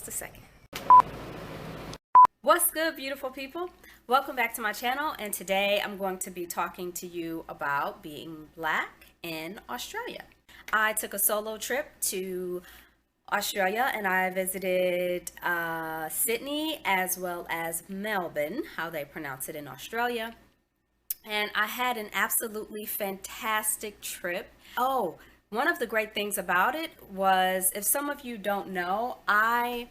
just a second. What's good, beautiful people? Welcome back to my channel, and today I'm going to be talking to you about being black in Australia. I took a solo trip to Australia and I visited Sydney as well as Melbourne, how they pronounce it in Australia. And I had an absolutely fantastic trip. Oh, one of the great things about it was, if some of you don't know, I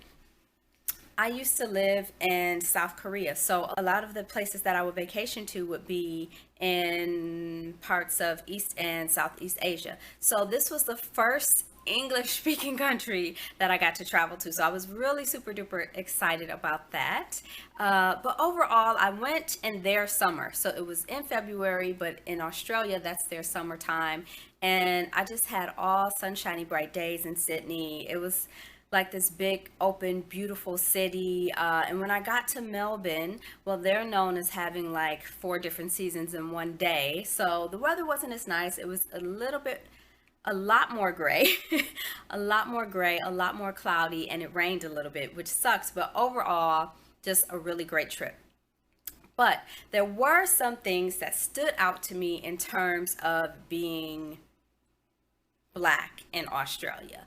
used to live in South Korea, so a lot of the places that I would vacation to would be in parts of East and Southeast Asia. So this was the first English speaking country that I got to travel to. So I was really super duper excited about that. But overall, I went in their summer. So it was in February, but in Australia, that's their summertime. And I just had all sunshiny, bright days in Sydney. It was like this big, open, beautiful city. And when I got to Melbourne, well, they're known as having like 4 different seasons in one day. So the weather wasn't as nice. It was a lot more gray, a lot more gray, a lot more cloudy, and it rained a little bit, which sucks. But overall, just a really great trip. But there were some things that stood out to me in terms of being black in Australia.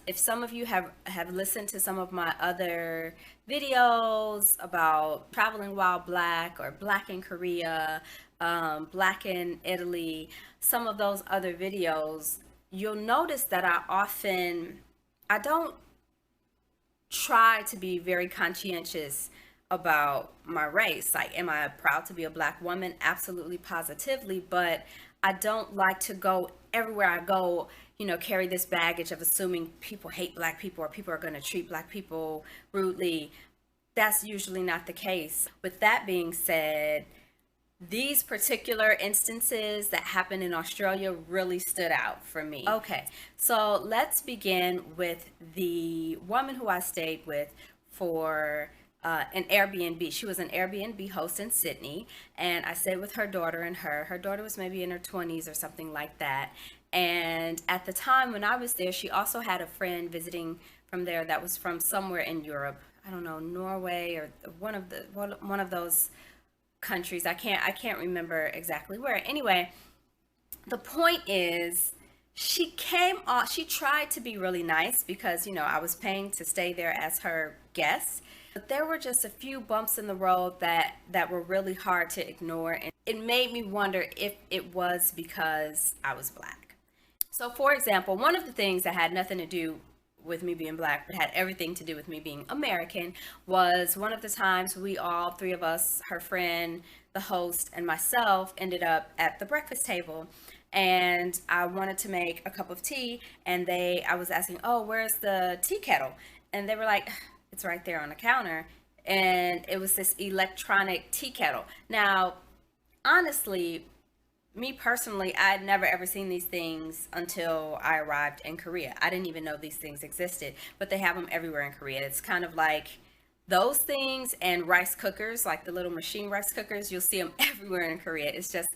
If some of you have listened to some of my other videos about traveling while black, or black in Korea, black in Italy, some of those other videos, you'll notice that I don't try to be very conscientious about my race. Like, am I proud to be a black woman? Absolutely, positively. But I don't like to go everywhere I go, carry this baggage of assuming people hate black people or people are going to treat black people rudely. That's usually not the case. With that being said, these particular instances that happened in Australia really stood out for me. Okay, so let's begin with the woman who I stayed with for an Airbnb. She was an Airbnb host in Sydney, and I stayed with her daughter and her daughter was maybe in her 20s or something like that. And at the time when I was there, she also had a friend visiting from there that was from somewhere in Europe. I don't know, Norway or one of those countries. I can't remember exactly where. Anyway, the point is, she tried to be really nice because, I was paying to stay there as her guest. But there were just a few bumps in the road that were really hard to ignore. And it made me wonder if it was because I was black. So for example, one of the things that had nothing to do with me being black, but had everything to do with me being American, was one of the times we all 3 of us, her friend, the host, and myself, ended up at the breakfast table. And I wanted to make a cup of tea, and I was asking, oh, where's the tea kettle? And they were like, it's right there on the counter. And it was this electronic tea kettle. Now, honestly, me personally, I had never ever seen these things until I arrived in Korea. I didn't even know these things existed, but they have them everywhere in Korea. It's kind of like those things and rice cookers, like the little machine rice cookers. You'll see them everywhere in Korea. It's just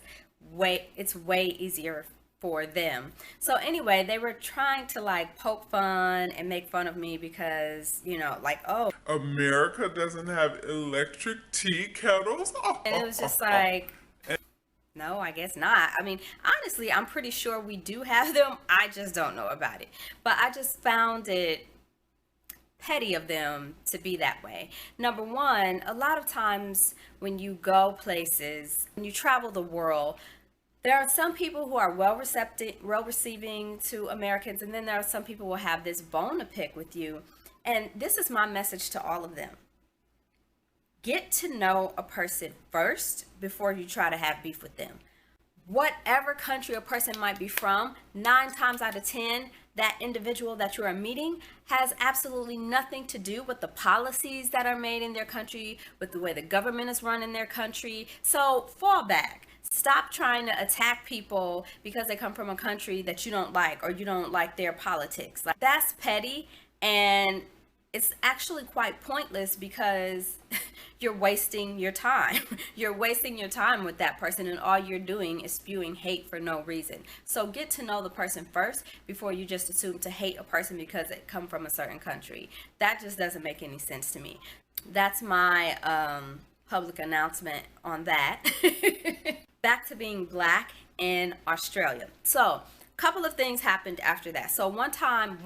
it's way easier for them. So anyway, they were trying to like poke fun and make fun of me because, like, oh, America doesn't have electric tea kettles. and it was just like, no, I guess not. I mean, honestly, I'm pretty sure we do have them. I just don't know about it. But I just found it petty of them to be that way. Number one, a lot of times when you go places, when you travel the world, there are some people who are well receiving to Americans, and then there are some people who will have this bone to pick with you. And this is my message to all of them. Get to know a person first before you try to have beef with them. Whatever country a person might be from, 9 times out of 10, that individual that you are meeting has absolutely nothing to do with the policies that are made in their country, with the way the government is run in their country. So fall back. Stop trying to attack people because they come from a country that you don't like, or you don't like their politics. Like, that's petty, and it's actually quite pointless because you're wasting your time. You're wasting your time with that person, and all you're doing is spewing hate for no reason. So get to know the person first before you just assume to hate a person because it come from a certain country. That just doesn't make any sense to me. That's my public announcement on that. Back to being black in Australia. So a couple of things happened after that. So one time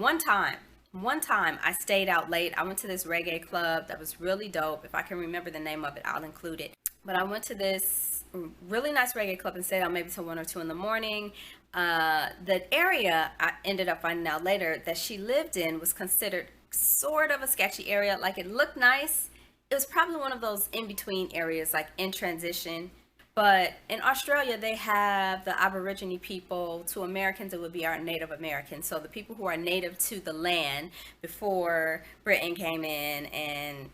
I stayed out late. I went to this reggae club that was really dope. If I can remember the name of it, I'll include it. But I went to this really nice reggae club and stayed out maybe till 1 or 2 in the morning. The area, I ended up finding out later, that she lived in was considered sort of a sketchy area. Like, it looked nice. It was probably one of those in-between areas, like in transition. But in Australia, they have the Aborigine people. To Americans, it would be our Native Americans. So the people who are native to the land before Britain came in and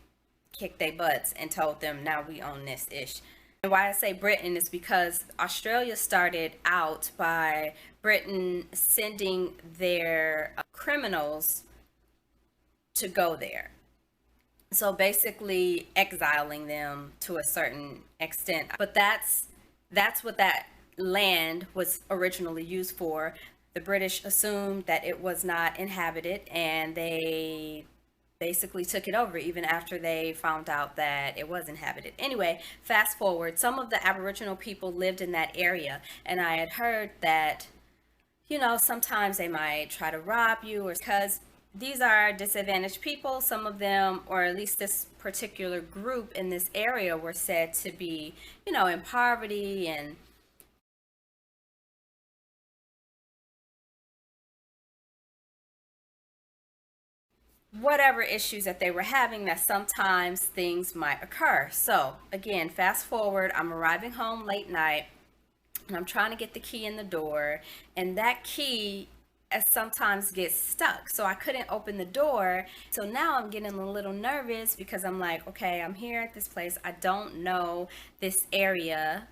kicked their butts and told them, now we own this ish. And why I say Britain is because Australia started out by Britain sending their criminals to go there. So basically exiling them to a certain extent. But that's what that land was originally used for. The British assumed that it was not inhabited, and they basically took it over even after they found out that it was inhabited. Anyway, fast forward, some of the Aboriginal people lived in that area, and I had heard that, you know, sometimes they might try to rob you, or because these are disadvantaged people. Some of them, or at least this particular group in this area, were said to be, you know, in poverty and whatever issues that they were having, that sometimes things might occur. So again, fast forward, I'm arriving home late night and I'm trying to get the key in the door, and that key sometimes gets stuck, so I couldn't open the door. So now I'm getting a little nervous because I'm like, okay, I'm here at this place, I don't know this area,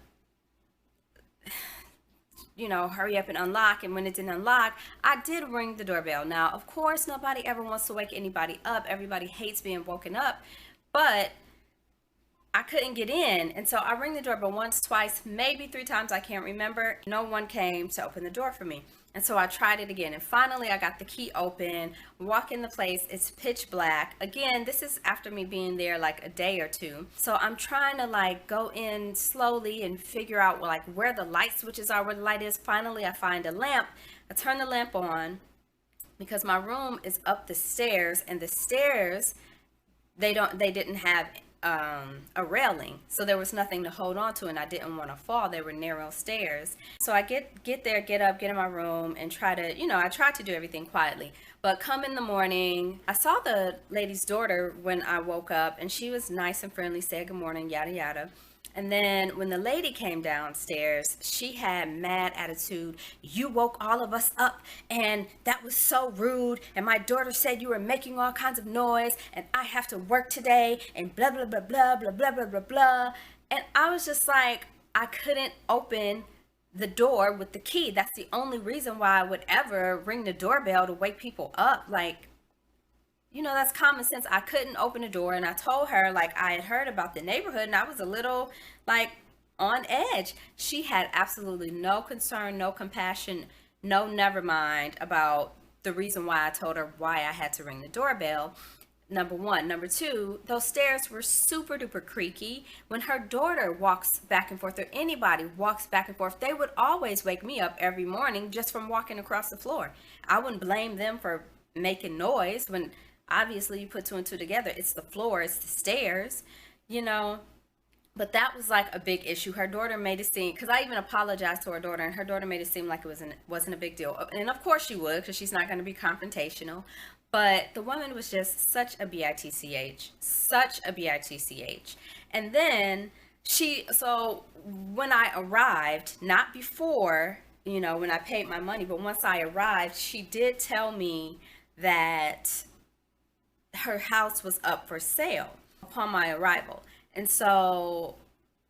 you know, hurry up and unlock. And when it didn't unlock, I did ring the doorbell. Now, of course, nobody ever wants to wake anybody up. Everybody hates being woken up, but I couldn't get in. And so I ring the doorbell once, twice, maybe 3 times, I can't remember. No one came to open the door for me. And so I tried it again, and finally I got the key open, walk in the place, it's pitch black. Again, this is after me being there like a day or two. So I'm trying to like go in slowly and figure out like where the light switches are, where the light is. Finally, I find a lamp. I turn the lamp on because my room is up the stairs, and the stairs, they didn't have a railing, so there was nothing to hold on to, and I didn't want to fall. They were narrow stairs. So I get there, get up, get in my room, and try to, you know, I tried to do everything quietly. But come in the morning, I saw the lady's daughter when I woke up, and she was nice and friendly, said good morning, yada yada. And then when the lady came downstairs, she had mad attitude. You woke all of us up, and that was so rude. And my daughter said you were making all kinds of noise, and I have to work today, and blah, blah, blah, blah, blah, blah, blah, blah, blah. And I was just like, I couldn't open the door with the key. That's the only reason why I would ever ring the doorbell, to wake people up. Like, you know, that's common sense. I couldn't open the door, and I told her like I had heard about the neighborhood, and I was a little like on edge. She had absolutely no concern, no compassion, no never mind about the reason why I told her why I had to ring the doorbell. Number one. Number two, those stairs were super duper creaky. When her daughter walks back and forth, or anybody walks back and forth, they would always wake me up every morning just from walking across the floor. I wouldn't blame them for making noise when obviously you put 2 and 2 together. It's the floor, it's the stairs, you know. But that was like a big issue. Her daughter made it seem, because I even apologized to her daughter, and her daughter made it seem like it wasn't a big deal. And of course she would, because she's not going to be confrontational. But the woman was just such a bitch, such a bitch. And then so when I arrived, not before, you know, when I paid my money, but once I arrived, she did tell me that her house was up for sale upon my arrival. And so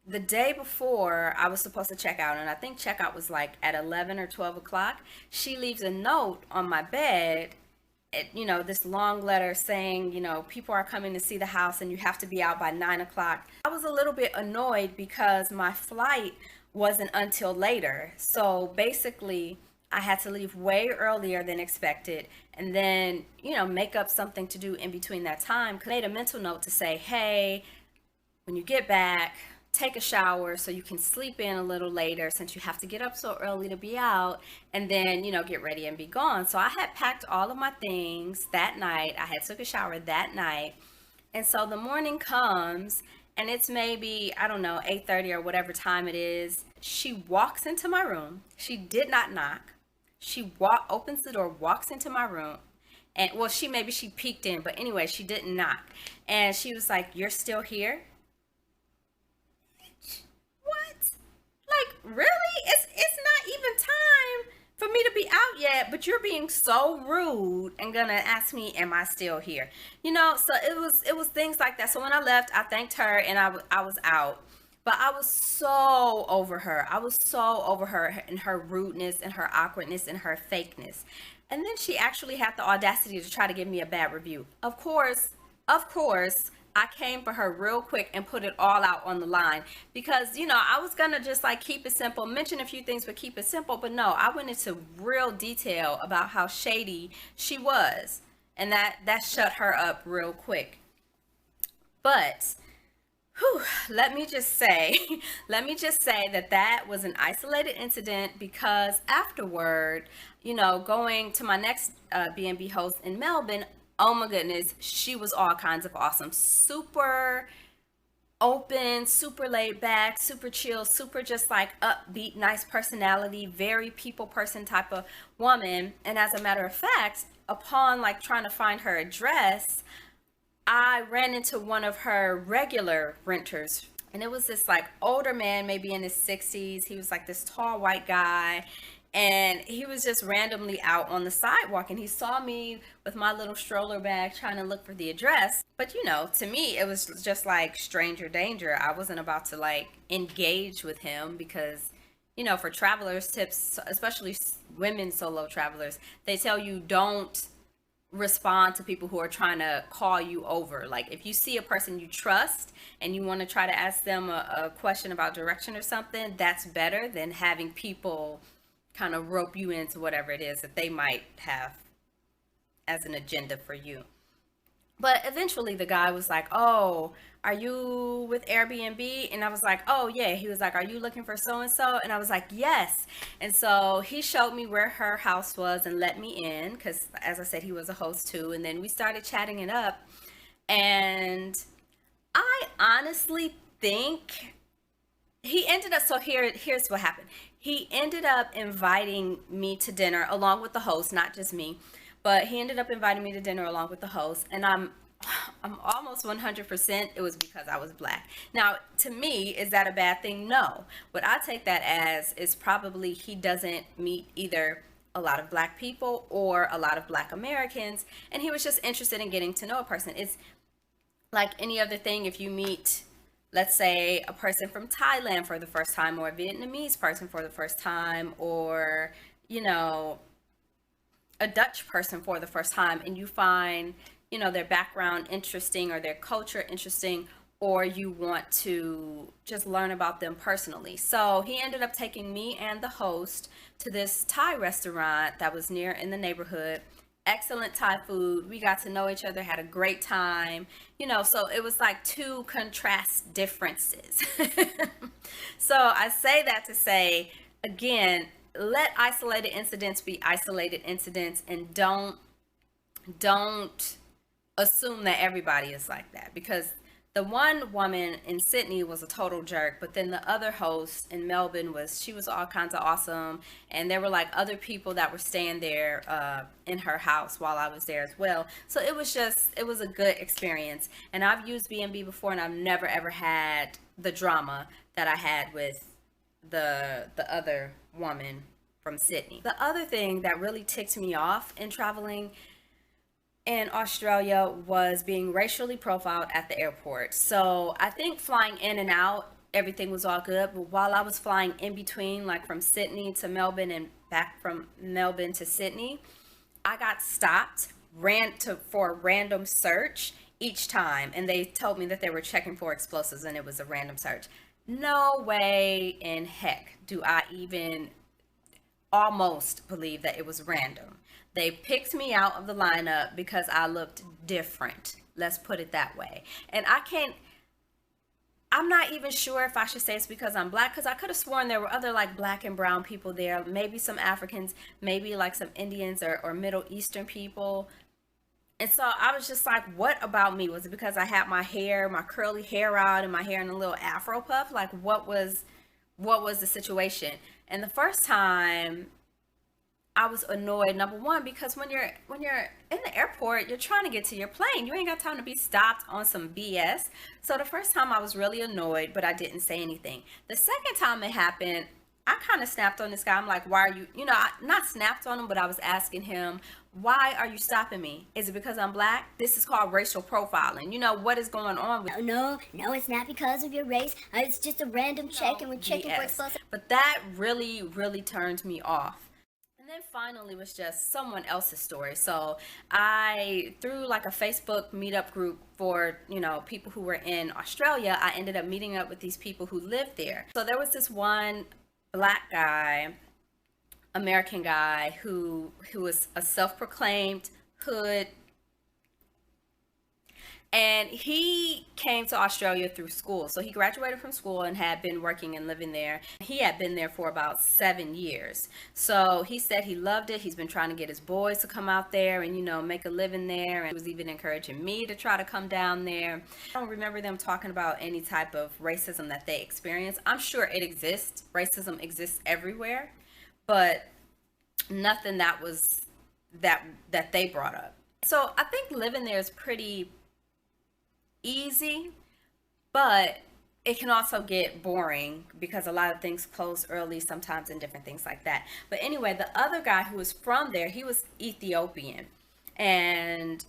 the day before I was supposed to check out, and I think checkout was like at 11 or 12 o'clock, she leaves a note on my bed this long letter saying, people are coming to see the house and you have to be out by 9 o'clock. I was a little bit annoyed because my flight wasn't until later. So basically, I had to leave way earlier than expected and then, make up something to do in between that time. I made a mental note to say, hey, when you get back, take a shower so you can sleep in a little later since you have to get up so early to be out, and then get ready and be gone. So I had packed all of my things that night. I had took a shower that night, and so the morning comes and it's maybe, I don't know, 8:30 or whatever time it is. She walks into my room. She did not knock. She opens the door, walks into my room, and well, she peeked in, but anyway, she didn't knock, and she was like, "You're still here?" What? Like, really? It's not even time for me to be out yet, but you're being so rude and gonna ask me, am I still here? So it was things like that. So when I left, I thanked her and I was out. But I was so over her. I was so over her and her rudeness and her awkwardness and her fakeness. And then she actually had the audacity to try to give me a bad review. Of course, I came for her real quick and put it all out on the line because, I was going to just like keep it simple, mention a few things, but keep it simple. But no, I went into real detail about how shady she was. And that shut her up real quick. But let me just say that was an isolated incident because afterward, going to my next B&B host in Melbourne, oh my goodness, she was all kinds of awesome. Super open, super laid back, super chill, super just like upbeat, nice personality, very people person type of woman. And as a matter of fact, upon like trying to find her address, I ran into one of her regular renters, and it was this like older man, maybe in his 60s. He was like this tall white guy, and he was just randomly out on the sidewalk, and he saw me with my little stroller bag trying to look for the address. But to me, it was just like stranger danger. I wasn't about to like engage with him because for travelers tips, especially women solo travelers, they tell you don't respond to people who are trying to call you over. Like if you see a person you trust and you want to try to ask them a question about direction or something, that's better than having people kind of rope you into whatever it is that they might have as an agenda for you. But eventually the guy was like, "Oh, are you with Airbnb?" And I was like, "Oh, yeah." He was like, "Are you looking for so-and-so?" And I was like, "Yes." And so he showed me where her house was and let me in because, as I said, he was a host too. And then we started chatting it up. And I honestly think he ended up, so here's what happened. He ended up inviting me to dinner along with the host, not just me. But he ended up inviting me to dinner along with the host, and I'm almost 100% it was because I was black. Now, to me, is that a bad thing? No. What I take that as is probably he doesn't meet either a lot of black people or a lot of black Americans, and he was just interested in getting to know a person. It's like any other thing. If you meet, let's say, a person from Thailand for the first time, or a Vietnamese person for the first time, or a Dutch person for the first time, and you find their background interesting or their culture interesting, or you want to just learn about them personally. So he ended up taking me and the host to this Thai restaurant that was near in the neighborhood. Excellent Thai food. We got to know each other, had a great time, so it was like two contrast differences. So I say that to say, again, let isolated incidents be isolated incidents, and don't assume that everybody is like that, because the one woman in Sydney was a total jerk, but then the other host in Melbourne she was all kinds of awesome, and there were like other people that were staying there in her house while I was there as well. So it was a good experience, and I've used B&B before, and I've never ever had the drama that I had with the other woman from Sydney. The other thing that really ticked me off in traveling in Australia was being racially profiled at the airport. So I think flying in and out, everything was all good, but while I was flying in between, like from Sydney to Melbourne and back from Melbourne to Sydney, I got stopped for a random search each time, and they told me that they were checking for explosives and it was a random search. No way in heck do I even almost believe that it was random. They picked me out of the lineup because I looked different. Let's put it that way. And I'm not even sure if I should say it's because I'm black, because I could have sworn there were other like black and brown people there, maybe some Africans, maybe like some Indians or Middle Eastern people. And so I was just like, what about me? Was it because I had my hair, my curly hair out and my hair in a little afro puff? Like what was the situation? And the first time I was annoyed, number one, because when you're in the airport, you're trying to get to your plane. You ain't got time to be stopped on some BS. So the first time I was really annoyed, but I didn't say anything. The second time it happened, I kind of snapped on this guy. I'm like, why are you, I not snapped on him, but I was asking him, why are you stopping me? Is it because I'm black? This is called racial profiling. What is going on with No, it's not because of your race. It's just a random check, and we're checking for BS. explosives. But that really, really turned me off. And then finally was just someone else's story. So I, through like a Facebook meetup group for, people who were in Australia, I ended up meeting up with these people who lived there. So there was this one black guy, American guy, who was a self-proclaimed hood. And he came to Australia through school. So he graduated from school and had been working and living there. He had been there for about 7 years. So he said he loved it. He's been trying to get his boys to come out there and, make a living there. And he was even encouraging me to try to come down there. I don't remember them talking about any type of racism that they experience. I'm sure it exists. Racism exists everywhere. But nothing that they brought up. So I think living there is pretty easy, but it can also get boring because a lot of things close early sometimes and different things like that. But anyway, the other guy who was from there, he was Ethiopian. And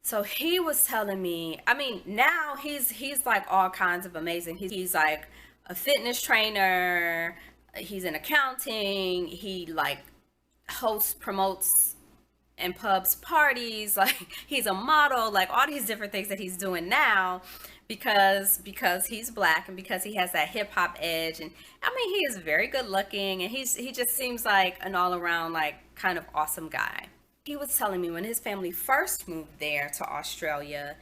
so he was telling me, now he's like all kinds of amazing. He's like a fitness trainer, he's in accounting, he like hosts, promotes and pubs parties, like he's a model, like all these different things that he's doing now because he's black and because he has that hip-hop edge. And he is very good looking, and he just seems like an all-around like kind of awesome guy. He was telling me when his family first moved there to Australia,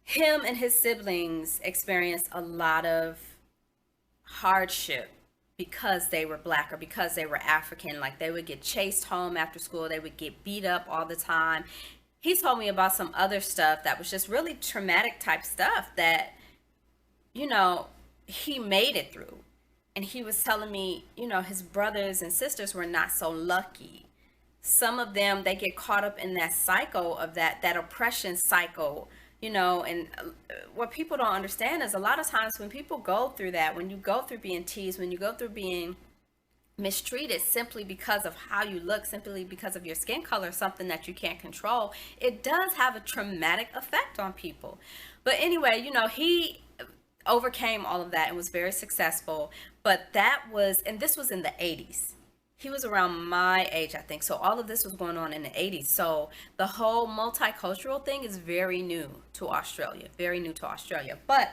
him and his siblings experienced a lot of hardship because they were black or because they were African. Like they would get chased home after school, they would get beat up all the time. He told me about some other stuff that was just really traumatic type stuff that he made it through. And he was telling me his brothers and sisters were not so lucky. Some of them, they get caught up in that cycle of that oppression cycle. And what people don't understand is a lot of times when people go through that, when you go through being teased, when you go through being mistreated simply because of how you look, simply because of your skin color, something that you can't control, it does have a traumatic effect on people. But anyway, he overcame all of that and was very successful. But this was in the 80s. He was around my age, I think. So all of this was going on in the 80s. So the whole multicultural thing is very new to Australia, very new to Australia. But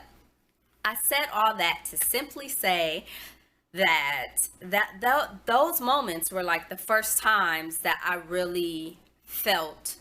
I said all that to simply say that those moments were like the first times that I really felt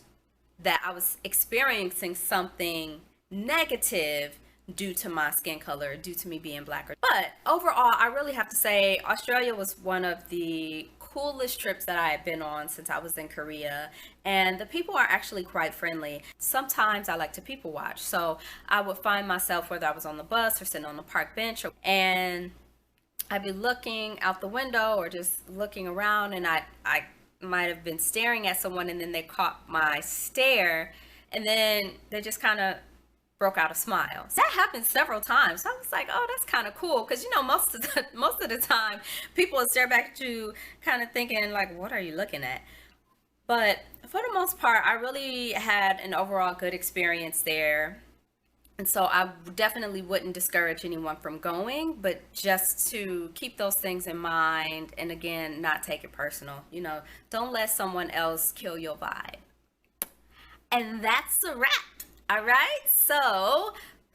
that I was experiencing something negative due to my skin color, due to me being black. But overall, I really have to say Australia was one of the coolest trips that I had been on since I was in Korea, and the people are actually quite friendly. Sometimes I like to people watch, so I would find myself, whether I was on the bus or sitting on the park bench, and I'd be looking out the window or just looking around, and I might have been staring at someone, and then they caught my stare, and then they just kind of broke out a smile. So that happened several times. So I was like, oh, that's kind of cool, because most of the time people will stare back at you kind of thinking like, what are you looking at? But for the most part, I really had an overall good experience there. And so I definitely wouldn't discourage anyone from going, but just to keep those things in mind, and again, not take it personal. Don't let someone else kill your vibe. And that's a wrap. All right, so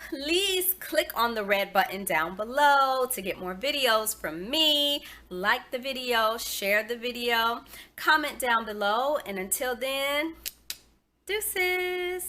please click on the red button down below to get more videos from me. Like the video, share the video, comment down below, and until then, deuces.